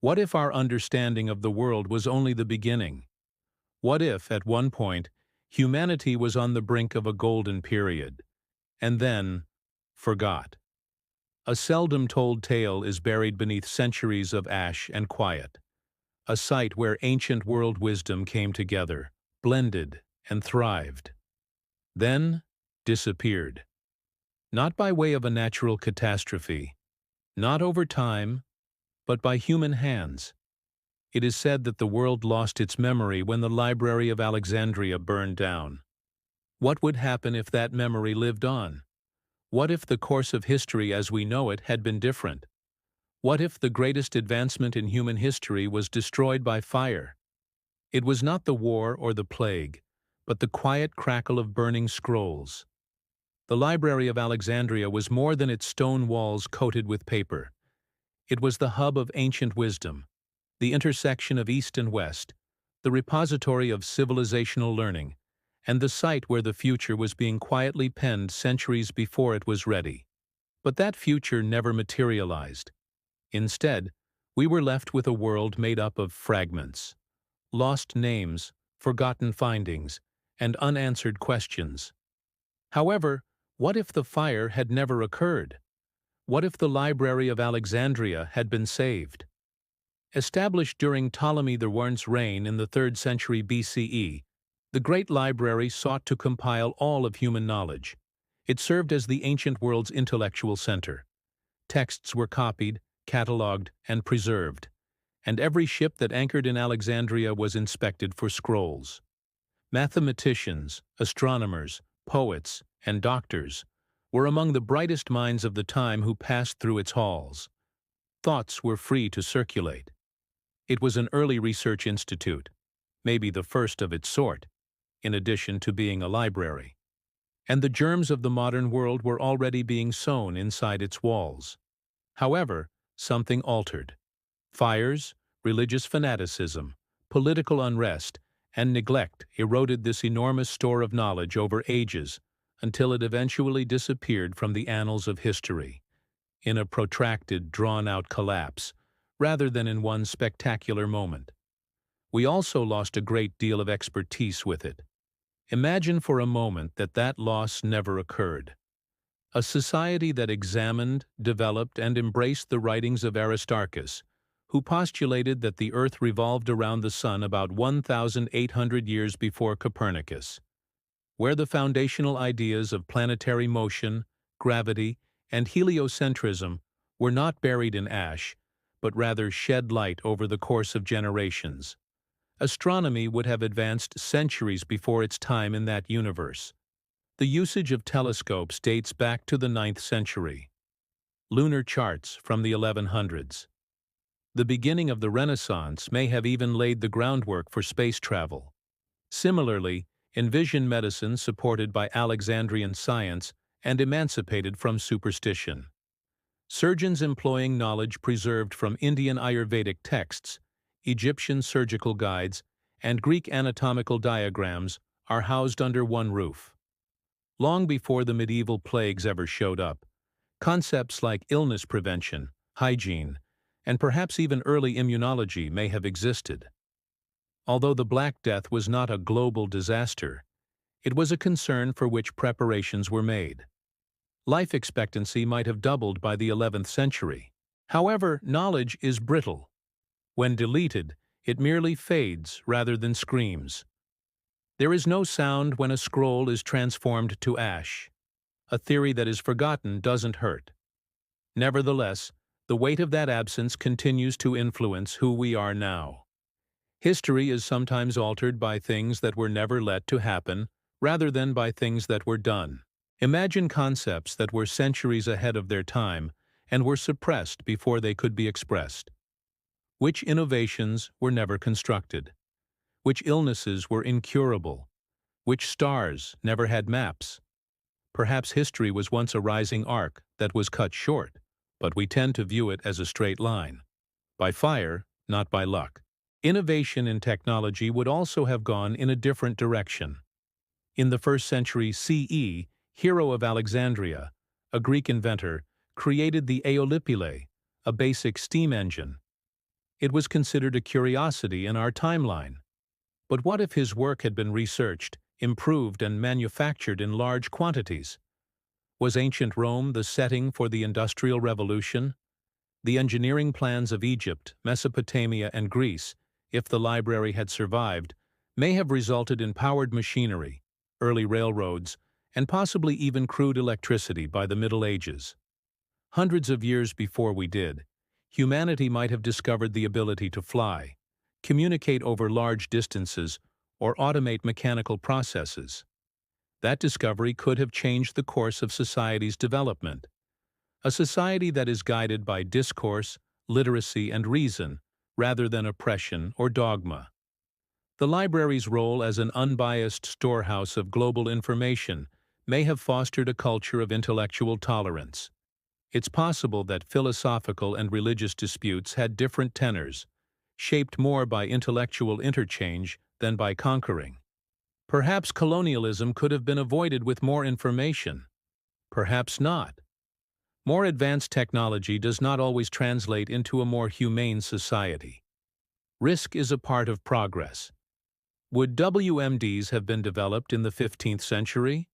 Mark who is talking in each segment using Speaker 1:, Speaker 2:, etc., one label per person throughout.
Speaker 1: What if our understanding of the world was only the beginning? What if, at one point, humanity was on the brink of a golden period, and then forgot? A seldom told tale is buried beneath centuries of ash and quiet, a site where ancient world wisdom came together, blended, and thrived. Then disappeared. Not by way of a natural catastrophe, not over time, but by human hands. It is said that the world lost its memory when the Library of Alexandria burned down. What would happen if that memory lived on? What if the course of history as we know it had been different? What if the greatest advancement in human history was destroyed by fire? It was not the war or the plague, but the quiet crackle of burning scrolls. The Library of Alexandria was more than its stone walls coated with paper. It was the hub of ancient wisdom, the intersection of East and West, the repository of civilizational learning, and the site where the future was being quietly penned centuries before it was ready. But that future never materialized. Instead, we were left with a world made up of fragments, lost names, forgotten findings, and unanswered questions. However, what if the fire had never occurred? What if the Library of Alexandria had been saved? Established during Ptolemy the One's reign in the 3rd century BCE, the Great Library sought to compile all of human knowledge. It served as the ancient world's intellectual center. Texts were copied, catalogued, and preserved, and every ship that anchored in Alexandria was inspected for scrolls. Mathematicians, astronomers, poets, and doctors were among the brightest minds of the time who passed through its halls. Thoughts were free to circulate. It was an early research institute, maybe the first of its sort, in addition to being a library. And the germs of the modern world were already being sown inside its walls. However, something altered. Fires, religious fanaticism, political unrest, and neglect eroded this enormous store of knowledge over ages until it eventually disappeared from the annals of history, in a protracted, drawn-out collapse, rather than in one spectacular moment. We also lost a great deal of expertise with it. Imagine for a moment that that loss never occurred. A society that examined, developed, and embraced the writings of Aristarchus, who postulated that the Earth revolved around the Sun about 1,800 years before Copernicus, where the foundational ideas of planetary motion, gravity, and heliocentrism were not buried in ash, but rather shed light over the course of generations. Astronomy would have advanced centuries before its time in that universe. The usage of telescopes dates back to the 9th century. Lunar charts from the 1100s. The beginning of the Renaissance may have even laid the groundwork for space travel. Similarly, envision medicine supported by Alexandrian science and emancipated from superstition. Surgeons employing knowledge preserved from Indian Ayurvedic texts, Egyptian surgical guides, and Greek anatomical diagrams are housed under one roof. Long before the medieval plagues ever showed up, concepts like illness prevention, hygiene, and perhaps even early immunology may have existed. Although the Black Death was not a global disaster, it was a concern for which preparations were made. Life expectancy might have doubled by the 11th century. However, knowledge is brittle. When deleted, it merely fades rather than screams. There is no sound when a scroll is transformed to ash. A theory that is forgotten doesn't hurt. Nevertheless, the weight of that absence continues to influence who we are now. History is sometimes altered by things that were never let to happen, rather than by things that were done. Imagine concepts that were centuries ahead of their time and were suppressed before they could be expressed. Which innovations were never constructed? Which illnesses were incurable? Which stars never had maps? Perhaps history was once a rising arc that was cut short, but we tend to view it as a straight line. By fire, not by luck. Innovation in technology would also have gone in a different direction. In the 1st century CE, Hero of Alexandria, a Greek inventor, created the aeolipile, a basic steam engine. It was considered a curiosity in our timeline. But what if his work had been researched, improved, and manufactured in large quantities? Was ancient Rome the setting for the Industrial Revolution? The engineering plans of Egypt, Mesopotamia, and Greece, if the library had survived, may have resulted in powered machinery, early railroads, and possibly even crude electricity by the Middle Ages. Hundreds of years before we did, humanity might have discovered the ability to fly, communicate over large distances, or automate mechanical processes. That discovery could have changed the course of society's development. A society that is guided by discourse, literacy, and reason, rather than oppression or dogma. The library's role as an unbiased storehouse of global information may have fostered a culture of intellectual tolerance. It's possible that philosophical and religious disputes had different tenors, shaped more by intellectual interchange than by conquering. Perhaps colonialism could have been avoided with more information. Perhaps not. More advanced technology does not always translate into a more humane society. Risk is a part of progress. Would WMDs have been developed in the 15th century?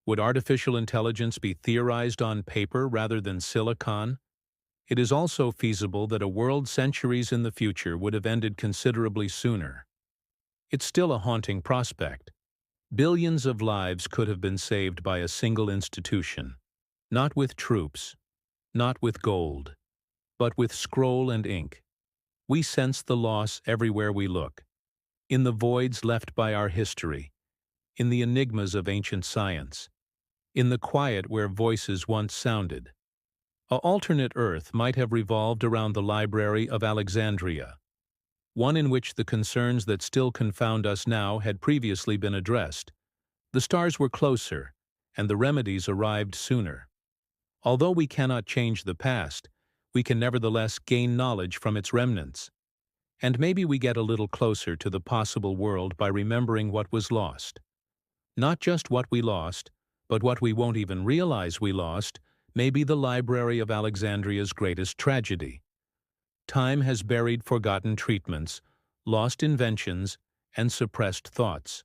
Speaker 1: Would artificial intelligence be theorized on paper rather than silicon? It is also feasible that a world centuries in the future would have ended considerably sooner. It's still a haunting prospect. Billions of lives could have been saved by a single institution. Not with troops, not with gold, but with scroll and ink. We sense the loss everywhere we look. In the voids left by our history, in the enigmas of ancient science, in the quiet where voices once sounded. An alternate Earth might have revolved around the Library of Alexandria, one in which the concerns that still confound us now had previously been addressed. The stars were closer, and the remedies arrived sooner. Although we cannot change the past, we can nevertheless gain knowledge from its remnants. And maybe we get a little closer to the possible world by remembering what was lost. Not just what we lost, but what we won't even realize we lost, may be the Library of Alexandria's greatest tragedy. Time has buried forgotten treatments, lost inventions, and suppressed thoughts.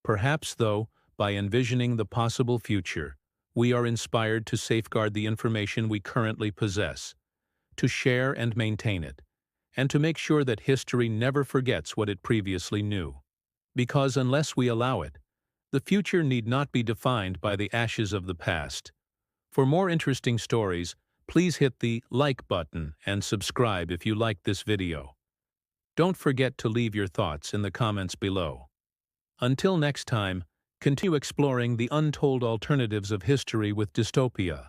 Speaker 1: Perhaps, though, by envisioning the possible future, we are inspired to safeguard the information we currently possess, to share and maintain it, and to make sure that history never forgets what it previously knew. Because unless we allow it, the future need not be defined by the ashes of the past. For more interesting stories, please hit the like button and subscribe if you liked this video. Don't forget to leave your thoughts in the comments below. Until next time, continue exploring the untold alternatives of history with Dystopia.